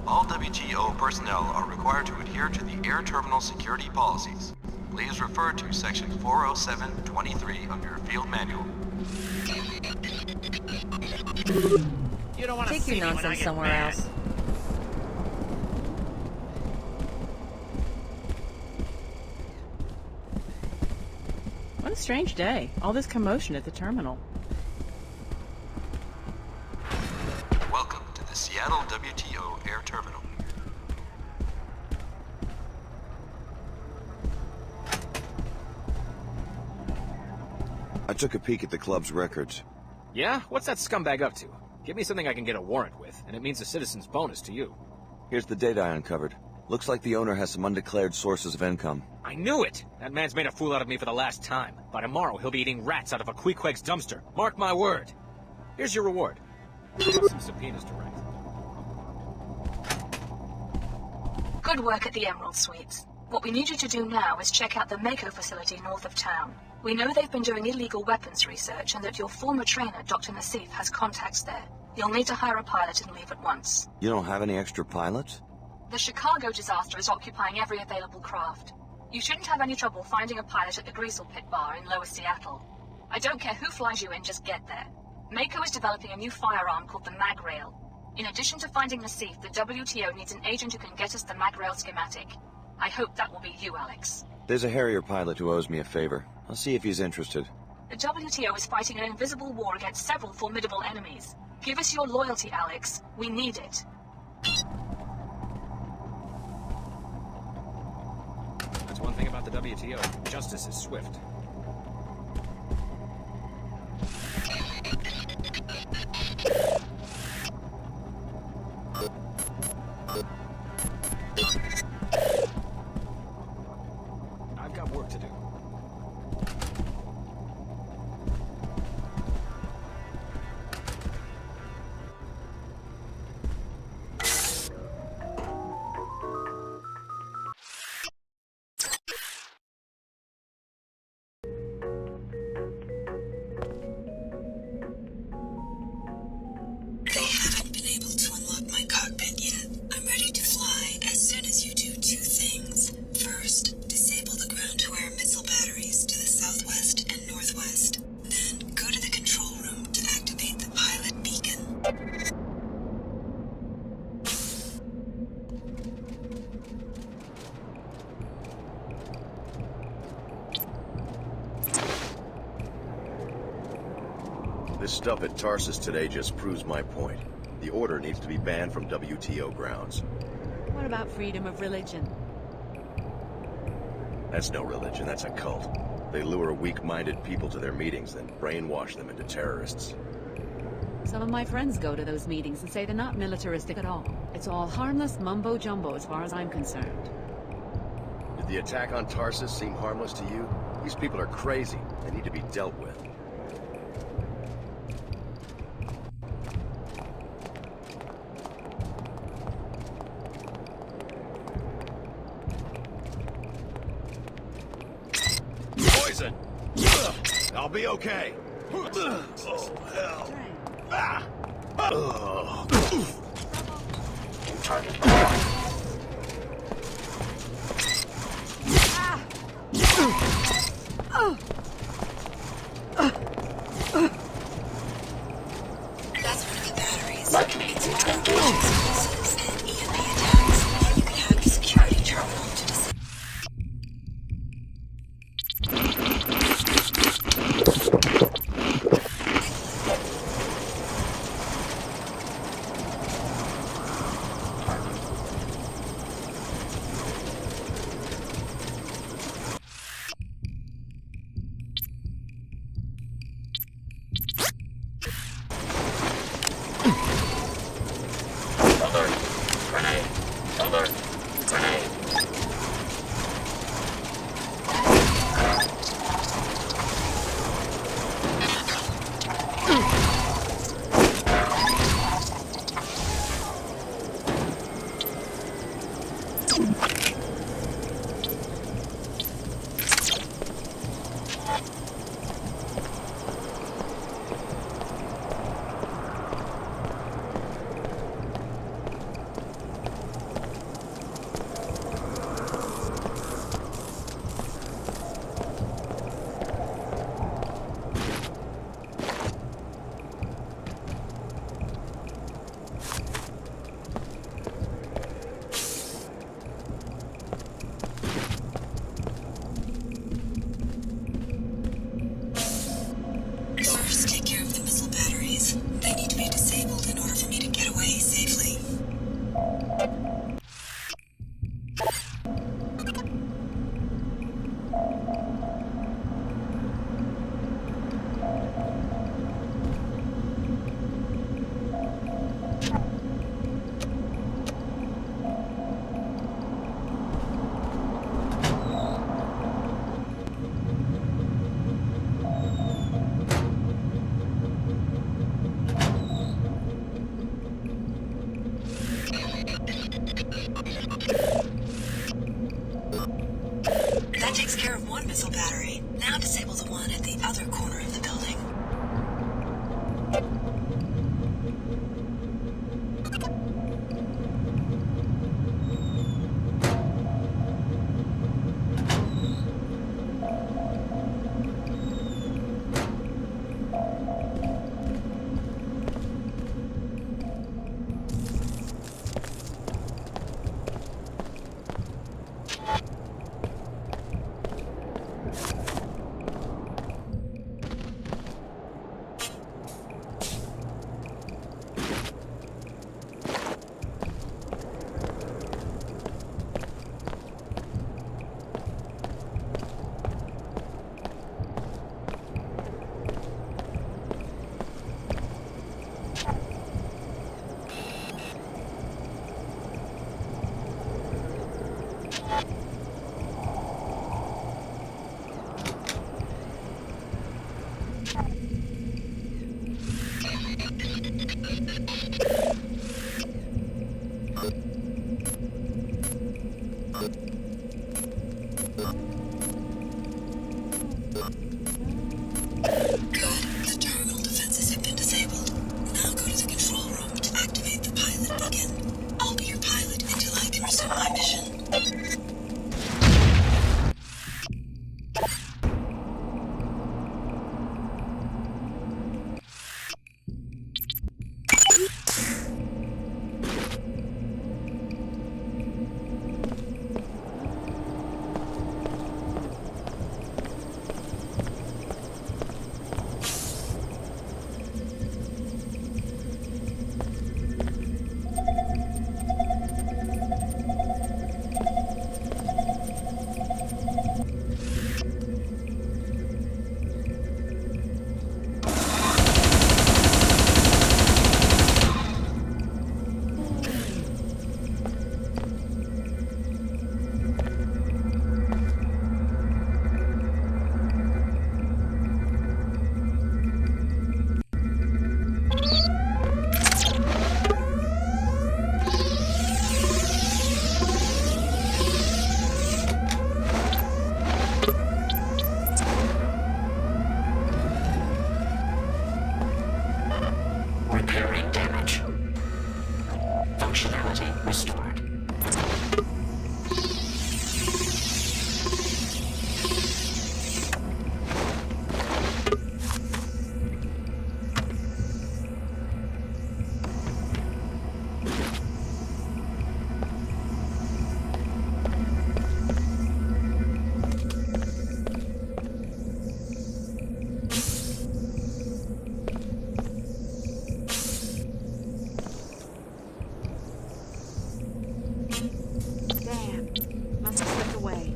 All WTO personnel are required to adhere to the air terminal security policies. Please refer to Section 407.23 of your field manual. You don't want to Take see your me when I nonsense get somewhere mad. else. What a strange day. All this commotion at the terminal. Welcome to the Seattle WTO Air Terminal. I took a peek at the club's records. Yeah? What's that scumbag up to? Give me something I can get a warrant with, and it means a citizen's bonus to you. Here's the data I uncovered. Looks like the owner has some undeclared sources of income. I knew it! That man's made a fool out of me for the last time. By tomorrow, he'll be eating rats out of a Queequeg's dumpster. Mark my word. Here's your reward. I have some subpoenas to write. Good work at the Emerald Suites. What we need you to do now is check out the Mako facility north of town. We know they've been doing illegal weapons research and that your former trainer, Dr. Nassif, has contacts there. You'll need to hire a pilot and leave at once. You don't have any extra pilots? The Chicago disaster is occupying every available craft. You shouldn't have any trouble finding a pilot at the Greasel Pit Bar in Lower Seattle. I don't care who flies you in, just get there. Mako is developing a new firearm called the MagRail. In addition to finding Nassif, the WTO needs an agent who can get us the MagRail schematic. I hope that will be you, Alex. There's a Harrier pilot who owes me a favor. I'll see if he's interested. The WTO is fighting an invisible war against several formidable enemies. Give us your loyalty, Alex. We need it. That's one thing about the WTO. Justice is swift. I've got work to do. They haven't been able to unlock my cockpit yet. I'm ready to fly as soon as you do two things. First, disable the ground-to-air missile batteries to the southwest and northwest. Then, go to the control room to activate the pilot beacon. This stuff at Tarsus today just proves my point. The Order needs to be banned from WTO grounds. What about freedom of religion? That's no religion, that's a cult. They lure weak-minded people to their meetings, then brainwash them into terrorists. Some of my friends go to those meetings and say they're not militaristic at all. It's all harmless mumbo-jumbo as far as I'm concerned. Did the attack on Tarsus seem harmless to you? These people are crazy. They need to be dealt with. Poison! I'll be okay. Oh, hell. Ah! That's one of the batteries. It's for explosives and EMP attacks. You can hack the security terminal to disable. Functionality restored. Damn. Must have slipped away.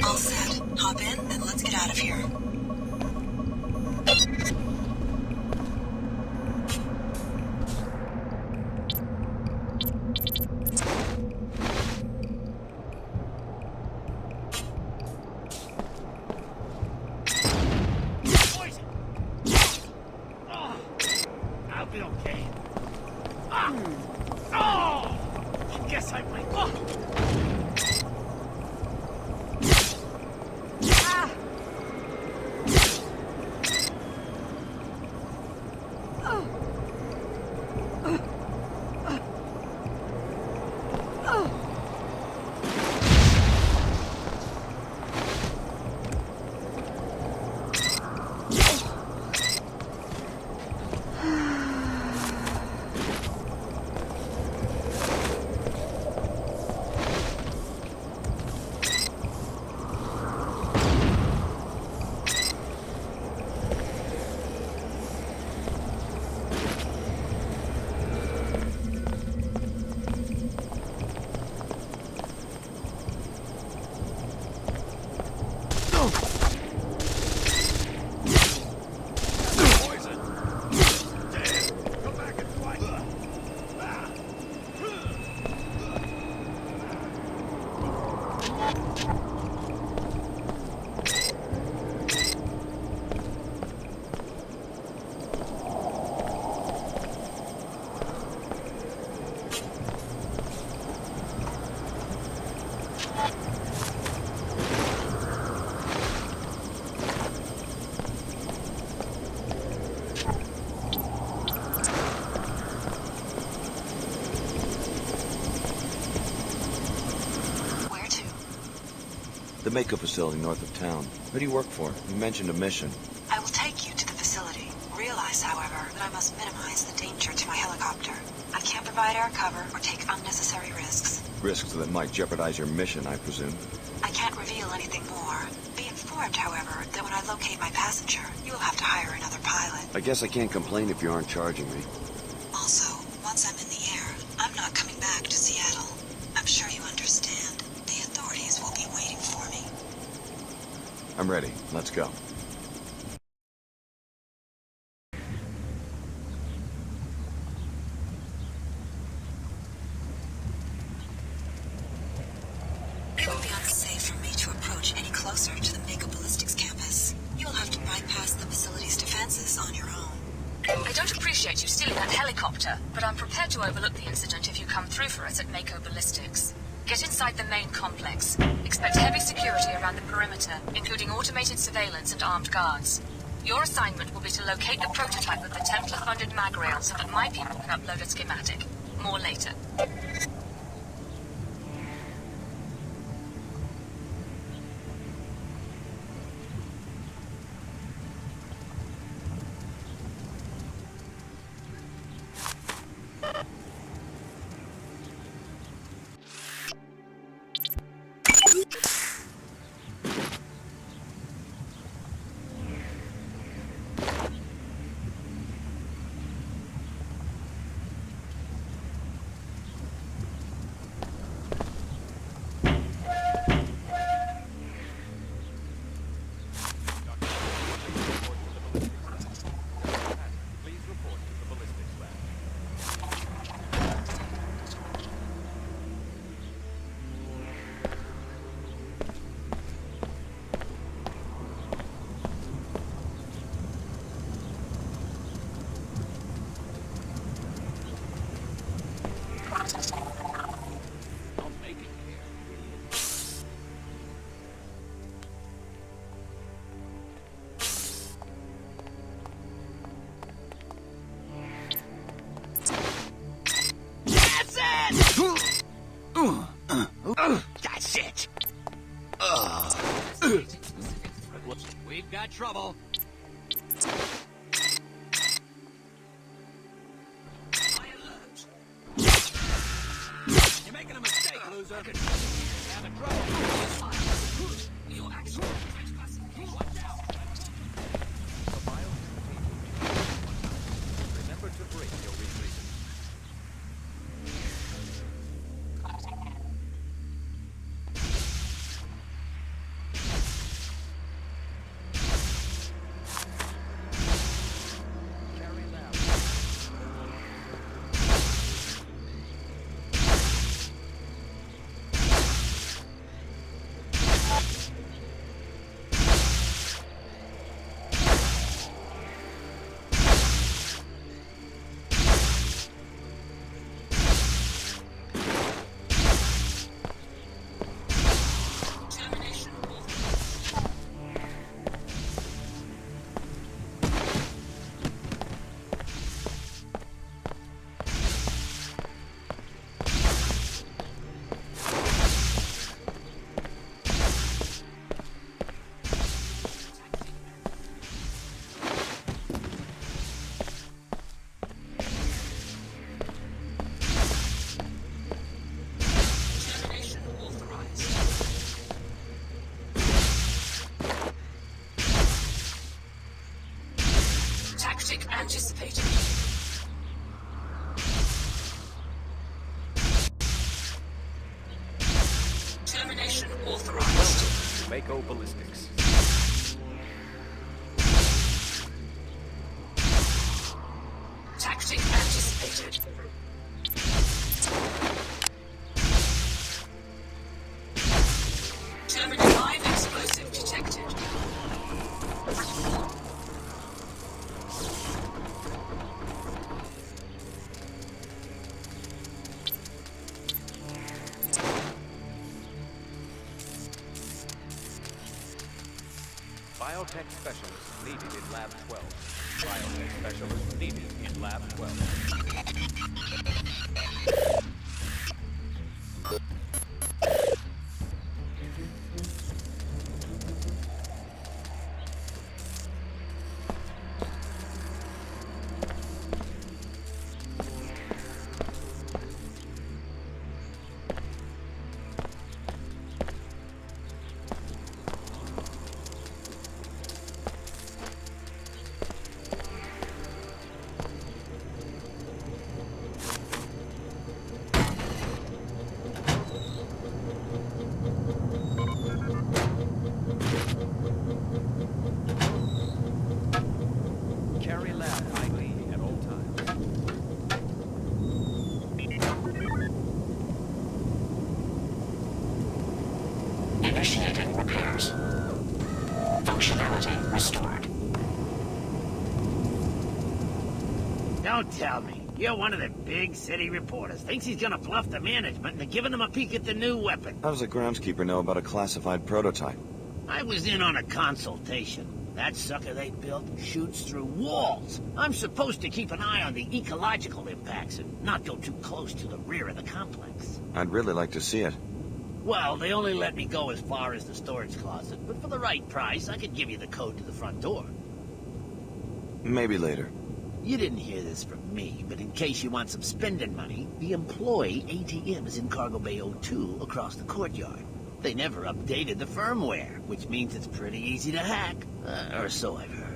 All set. Hop in and let's get out of here. Poison! Oh, I'll be okay. Oh! I guess I might. Oh! The Mako facility north of town. Who do you work for? You mentioned a mission. I will take you to the facility. Realize, however, that I must minimize the danger to my helicopter. I can't provide air cover or take unnecessary risks. Risks that might jeopardize your mission, I presume. I can't reveal anything more. Be informed, however, that when I locate my passenger, you will have to hire another pilot. I guess I can't complain if you aren't charging me. Also, once I'm in the air, I'm not coming back to Seattle. I'm sure you understand. The authorities will be waiting for me. I'm ready. Let's go. Kansas on your own. I don't appreciate you stealing that helicopter, but I'm prepared to overlook the incident if you come through for us at Mako Ballistics. Get inside the main complex. Expect heavy security around the perimeter, including automated surveillance and armed guards. Your assignment will be to locate the prototype of the Templar-funded mag rail so that my people can upload a schematic. More later. That's it! We've got trouble. You're making a mistake, loser. Having trouble. You're actually watch out. Remember to break your retreat. Tactic anticipated. Termination authorized. Mako Ballistics. Tactic anticipated. Terminal live explosive detected. Biotech specialist needed in Lab 12. Biotech specialist needed in Lab 12. Carry Lab ID at all times. Initiating repairs. Functionality restored. Don't tell me. You're one of the big city reporters. Thinks he's gonna bluff the management into giving him a peek at the new weapon. How does a groundskeeper know about a classified prototype? I was in on a consultation. That sucker they built shoots through walls. I'm supposed to keep an eye on the ecological impacts and not go too close to the rear of the complex. I'd really like to see it. Well, they only let me go as far as the storage closet, but for the right price, I could give you the code to the front door. Maybe later. You didn't hear this from me, but in case you want some spending money, the employee ATM is in Cargo Bay 02 across the courtyard. They never updated the firmware, which means it's pretty easy to hack. Or so I've heard.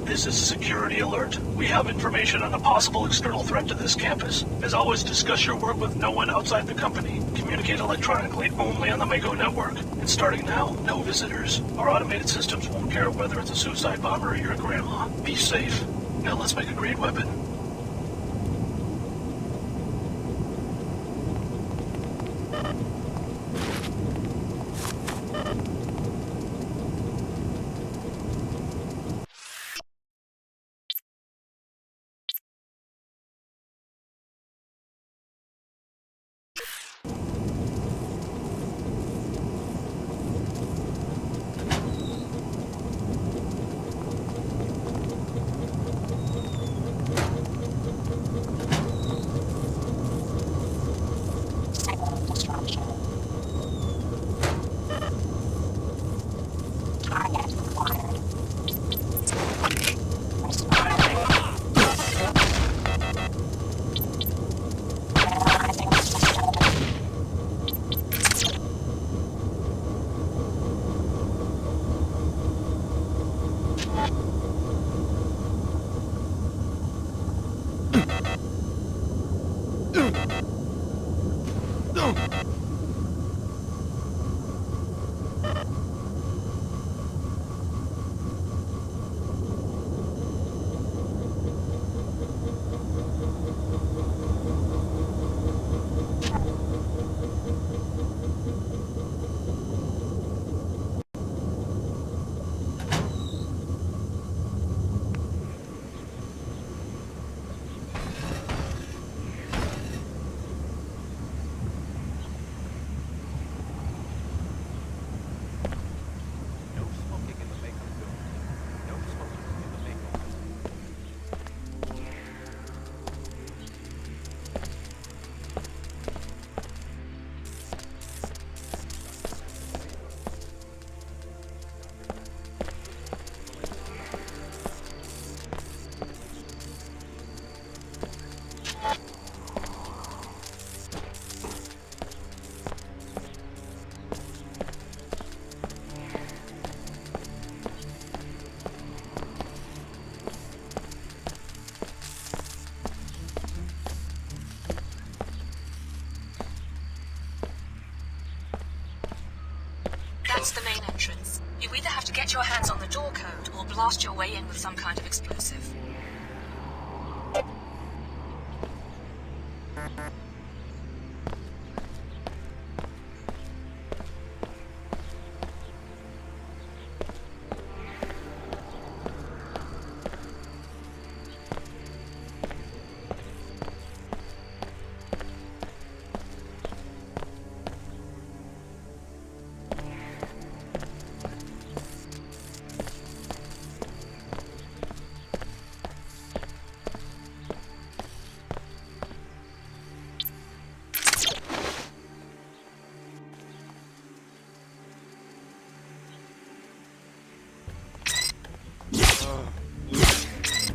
This is a security alert. We have information on a possible external threat to this campus. As always, discuss your work with no one outside the company. Communicate electronically only on the Mako network. And starting now, no visitors. Our automated systems won't care whether it's a suicide bomber or your grandma. Be safe. Now let's make a great weapon. That's the main entrance. You either have to get your hands on the door code or blast your way in with some kind of explosive.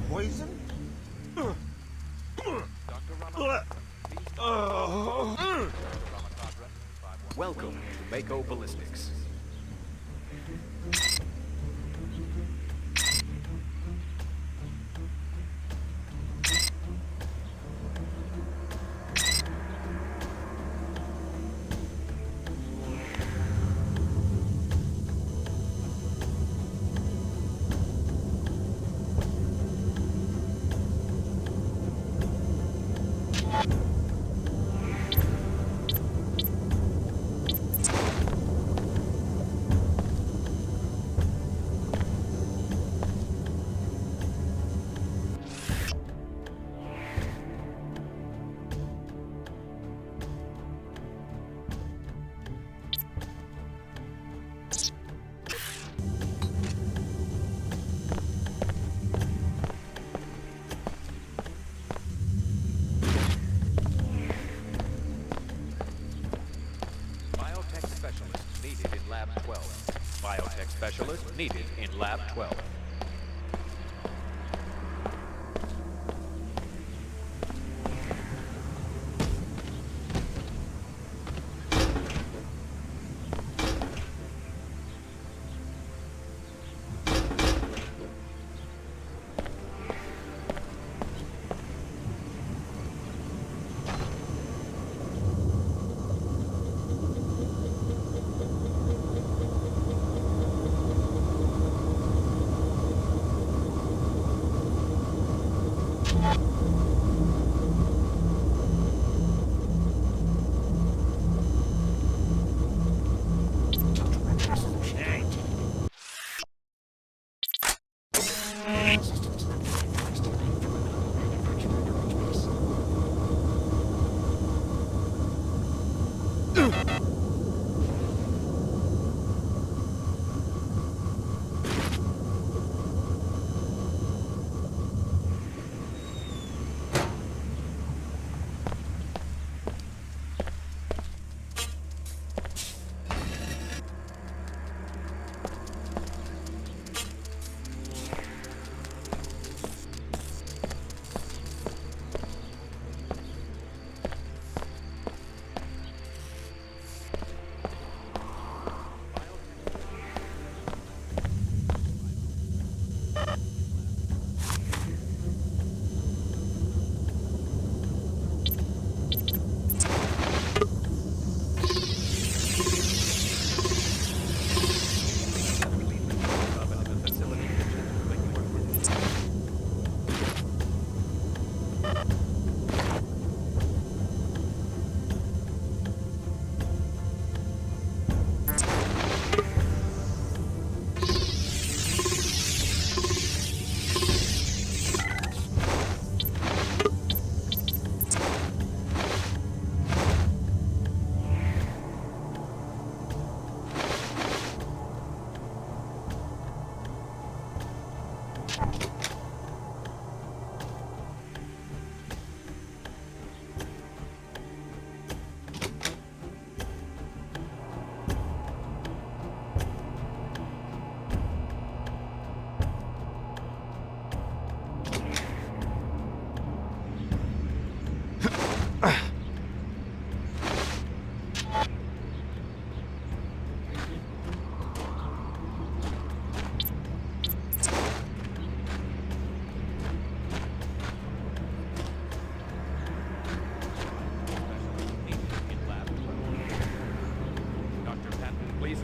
Poison? Welcome to Mako Ballistics. specialist needed in Lab 12.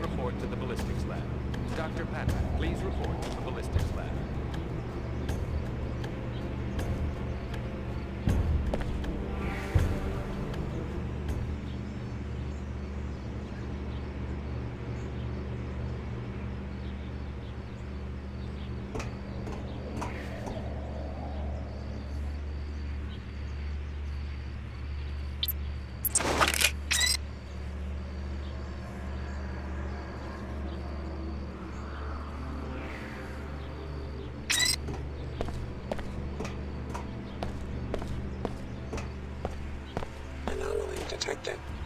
Report to the ballistics lab. Dr. Patton, please report to the ballistics lab. Detected.